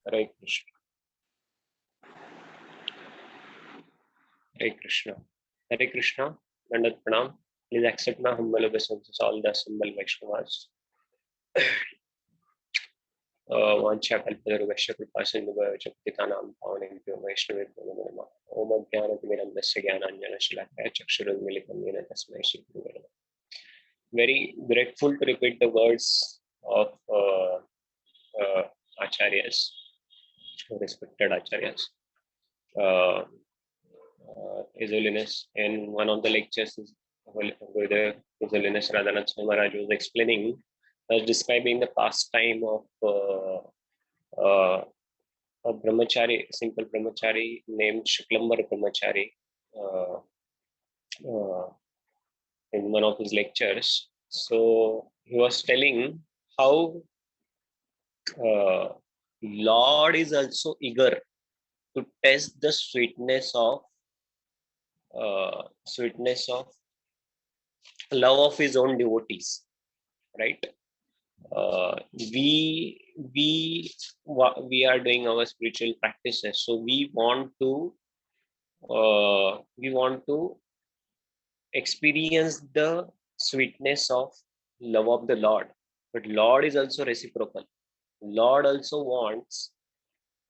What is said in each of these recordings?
Hare Krishna. Hare Krishna. Hare Krishna. Dandat Pranam. Please accept my humble obeisance all the assembled Vaishnavas. वाञ्छाकल्पतरुभ्यश्च कृपासिन्धुभ्यश्च पतितानां पावनेभ्यो वैष्णवेभ्यो नमो नमः। ओम अज्ञानतिमिरन्धस्य ज्ञानाञ्जनशलाकया चक्षुरुन्मीलितं येन तस्मै श्रीगुरवे नमः. Very grateful to repeat the words of acharyas, respected acharyas. His Holiness, in one of the lectures, His Holiness Radhanath Swami Maharaj was explaining, was describing the pastime of a brahmachari, simple brahmachari named Shuklambar Brahmachari, in one of his lectures. So he was telling how Lord is also eager to test the sweetness of love of his own devotees, right? We are doing our spiritual practices, so we want to experience the sweetness of love of the Lord, but Lord is also reciprocal. Lord also wants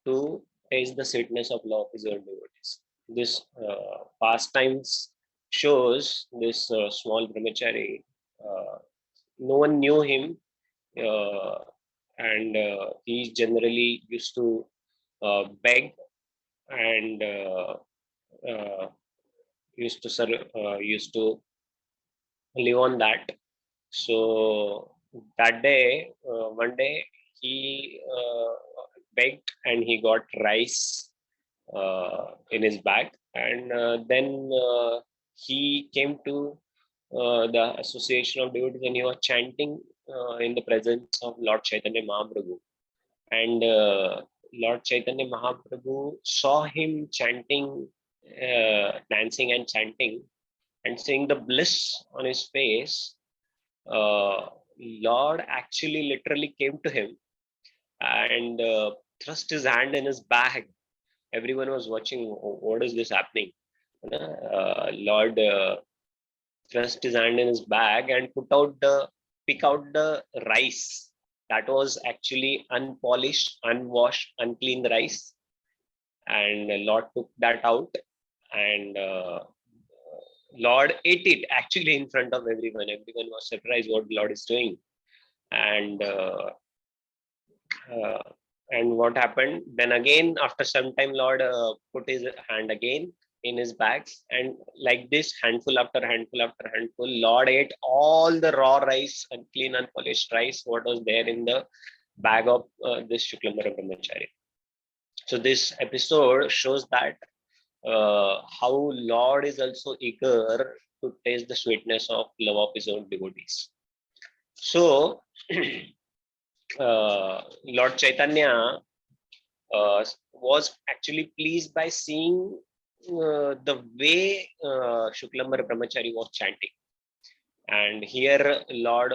to taste the sweetness of love of his own devotees. This pastimes shows this small brahmachari. No one knew him, and he generally used to beg and used to live on that. So that day, one day, he begged and he got rice in his bag, and then he came to the association of devotees, and he was chanting in the presence of Lord Chaitanya Mahaprabhu. And Lord Chaitanya Mahaprabhu saw him chanting, dancing and chanting, and seeing the bliss on his face. Lord actually literally came to him and thrust his hand in his bag. Everyone was watching. What is this happening? Lord thrust his hand in his bag and pick out the rice that was actually unpolished, unwashed, unclean rice, and Lord took that out, and Lord ate it actually in front of everyone. Everyone was surprised what Lord is doing, and what happened then again, after some time, Lord put his hand again in his bags, and like this, handful after handful after handful, Lord ate all the raw rice, unclean, unpolished rice, what was there in the bag of this Shuklamara Brahmachari. So this episode shows that how Lord is also eager to taste the sweetness of love of his own devotees. So Lord Chaitanya was actually pleased by seeing the way Shuklambar Brahmachari was chanting. And here Lord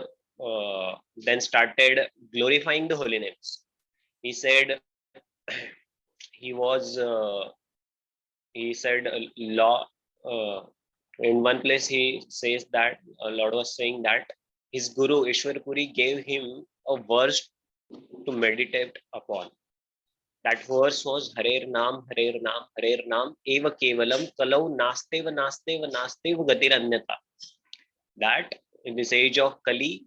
then started glorifying the holy names. He said, he said law, in one place he says that Lord was saying that his Guru Ishwar Puri gave him a verse to meditate upon. That verse was Harer Nam, Eva Kevalam, Kalau Nasteva, Nasteva, Nasteva Gatiranyata. That in this age of Kali,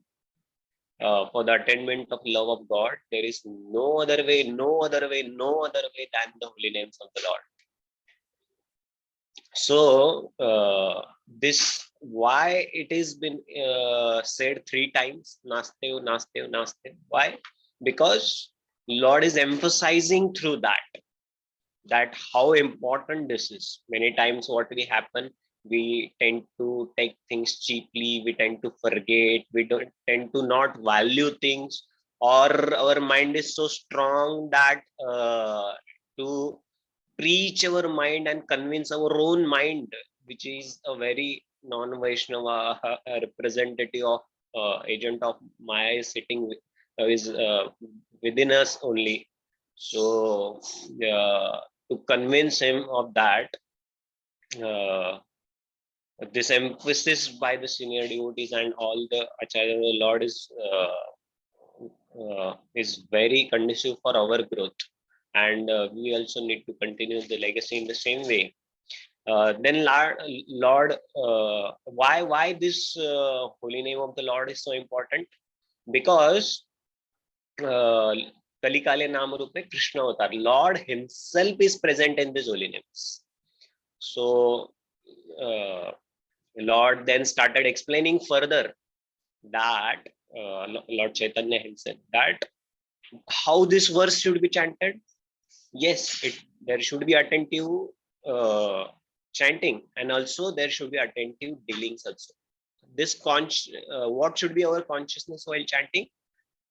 for the attainment of love of God, there is no other way than the holy names of the Lord. So this, why it has been said 3 times, Nastev, Nastev, Nastev. Why? Because Lord is emphasizing through that how important this is. Many times what we happen, we tend to take things cheaply, we tend to forget, we don't tend to not value things, or our mind is so strong that to preach our mind and convince our own mind, which is a very non-Vaishnava representative of agent of Maya is sitting is within us only. So to convince him of that, uh, this emphasis by the senior devotees and all the Acharya of the Lord is very conducive for our growth, and we also need to continue the legacy in the same way. Then Lord, why this holy name of the Lord is so important? Because Kalikale Namarupe Krishna Avatar, Lord Himself is present in these holy names. So Lord then started explaining further that Lord Chaitanya himself, that how this verse should be chanted. Yes, there should be attentive chanting, and also there should be attentive dealings also. What should be our consciousness while chanting?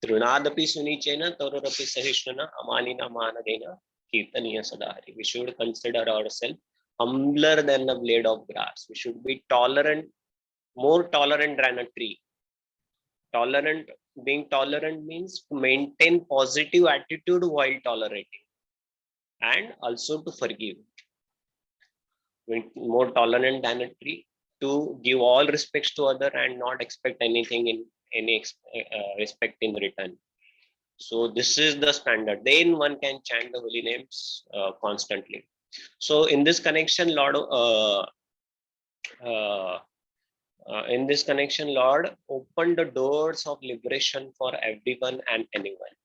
Trunadapi sunichena tarorapi sahishnana amanina manadena kirtaniya sadari. We should consider ourselves humbler than a blade of grass. We should be tolerant, more tolerant than a tree. Being tolerant means to maintain positive attitude while tolerating, and also to forgive. More tolerant than a tree, to give all respects to other and not expect anything in any respect in return. So this is the standard. Then one can chant the holy names constantly. So in this connection, Lord, Lord opened the doors of liberation for everyone and anyone.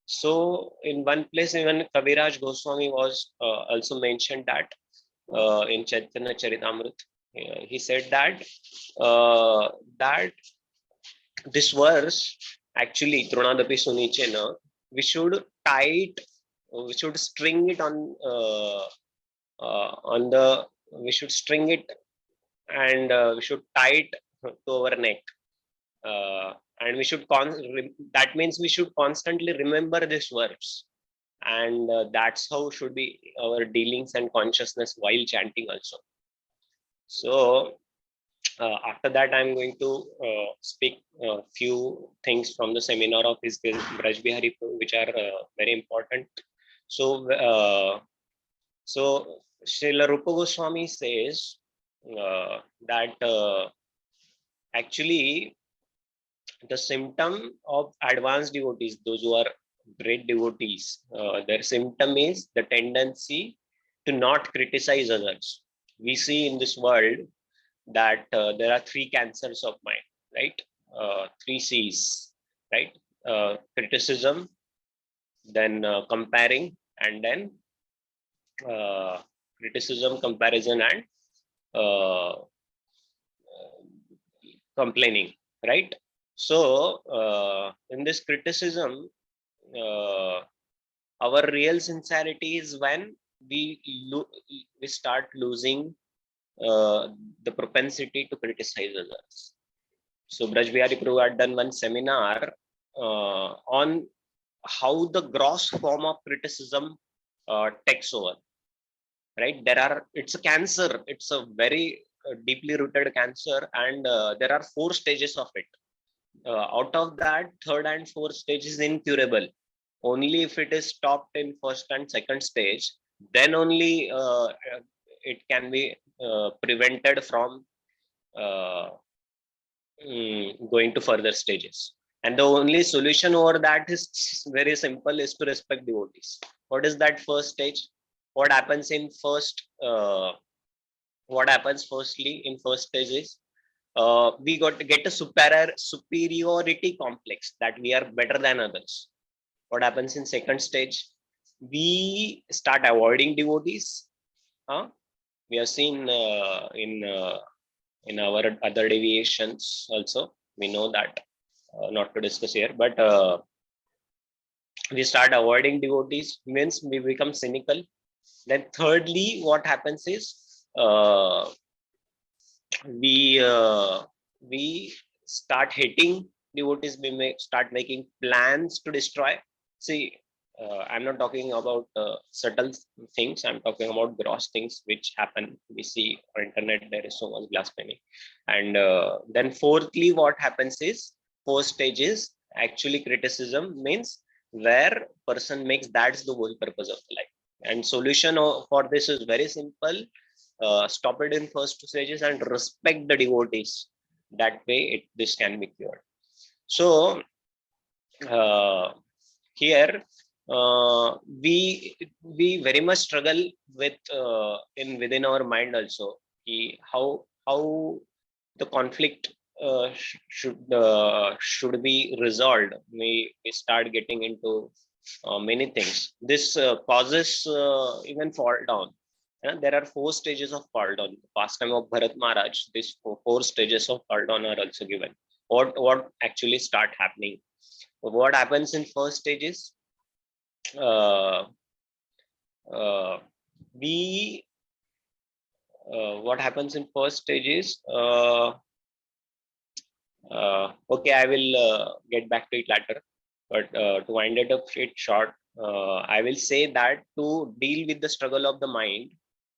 So in one place, even Kaviraj Goswami was also mentioned that in Chaitanya Charitamrita, he said that this verse actually Trunadapi Sunichena, we should string it on the we should string it, and we should tie it to our neck, and we should that means we should constantly remember this verse, and that's how should be our dealings and consciousness while chanting also. So after that, I'm going to speak a few things from the seminar of his Braj Bihari, which are very important. So Srila Rupa Goswami says that actually the symptom of advanced devotees, those who are great devotees, their symptom is the tendency to not criticize others. We see in this world that there are three cancers of mind, right? Three C's, right? Criticism, then comparing, and then criticism, comparison, and uh, complaining, right? So in this criticism, our real sincerity is when we start losing the propensity to criticize others. So Braj Bihari Prabhu had done one seminar on how the gross form of criticism takes over. Right? It's a cancer. It's a very deeply rooted cancer, and there are 4 stages of it. Out of that, third and fourth stage is incurable. Only if it is stopped in first and second stage, then only it can be prevented from going to further stages. And the only solution over that is very simple, is to respect devotees. What is that first stage? What happens in first? What happens firstly in first stage is we got to get a superiority complex, that we are better than others. What happens in second stage? We start avoiding devotees. We have seen in our other deviations also. We know that, not to discuss here, but we start avoiding devotees, means we become cynical. Then thirdly, what happens is we start hating devotees. We start making plans to destroy. See, I'm not talking about subtle things. I'm talking about gross things which happen. We see on internet there is so much blasphemy. And then fourthly, what happens is, fourth stage is Actually, criticism means where person makes that's the whole purpose of life. And solution for this is very simple. Stop it in first two stages and respect the devotees. That way, this can be cured. So uh, here we very much struggle with in within our mind also, how the conflict should be resolved. We start getting into many things. This causes even fall down. There are four stages of fall down. Pastime of Bharat Maharaj, these four stages of fall down are also given. What actually start happening? What happens in first stage is uh, uh, we what happens in first stage is okay, I will get back to it later, but to wind it up it short, I will say that to deal with the struggle of the mind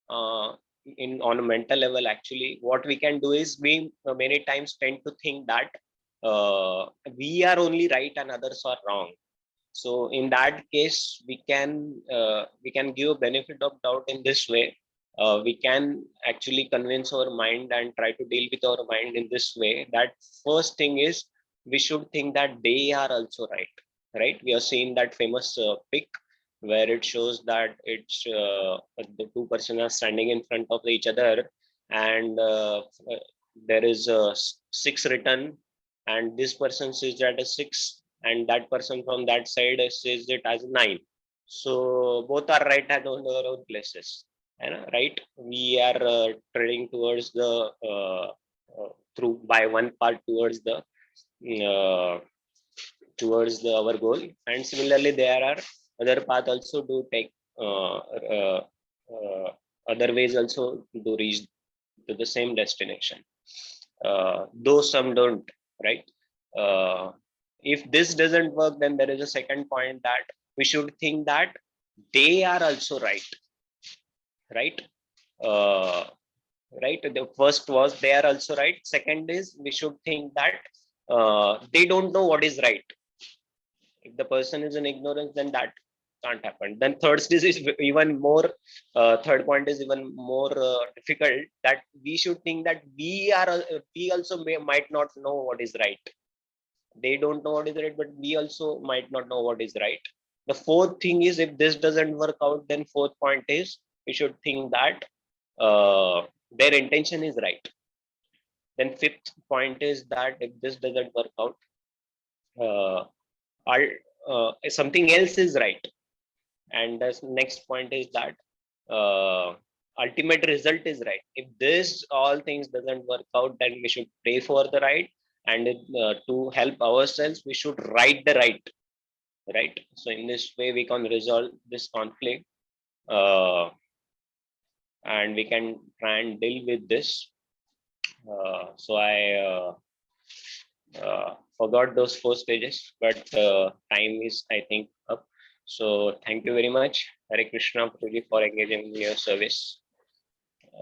uh, in on a mental level, actually what we can do is we many times tend to think that uh, we are only right and others are wrong. So in that case we can give a benefit of doubt in this way. We can actually convince our mind and try to deal with our mind in this way, that first thing is we should think that they are also right. Right, we have seen that famous pic where it shows that it's the two persons are standing in front of each other, and there is six written, and this person says that a six, and that person from that side says it as nine. So both are right at their own places. And right, we are treading towards the through by one part uh, towards our goal. And similarly, there are other path also to take other ways also to reach to the same destination. Though some don't, right? Uh, if this doesn't work, then there is a second point that we should think that they are also right, right? Uh, right. The first was they are also right. Second is we should think that they don't know what is right. If the person is in ignorance, then that can't happen. Then third stage is even more. Third point is even more difficult. That we should think that we also might not know what is right. They don't know what is right, but we also might not know what is right. The fourth thing is, if this doesn't work out, then fourth point is we should think that their intention is right. Then fifth point is that if this doesn't work out, uh, something else is right. And the next point is that ultimate result is right. If this all things doesn't work out, then we should pray for the right, and to help ourselves we should write the right. Right, so in this way we can resolve this conflict, and we can try and deal with this. So I forgot those four stages, but time is, I think, up. So thank you very much, Hare Krishna, Prabhuji, for engaging in your service.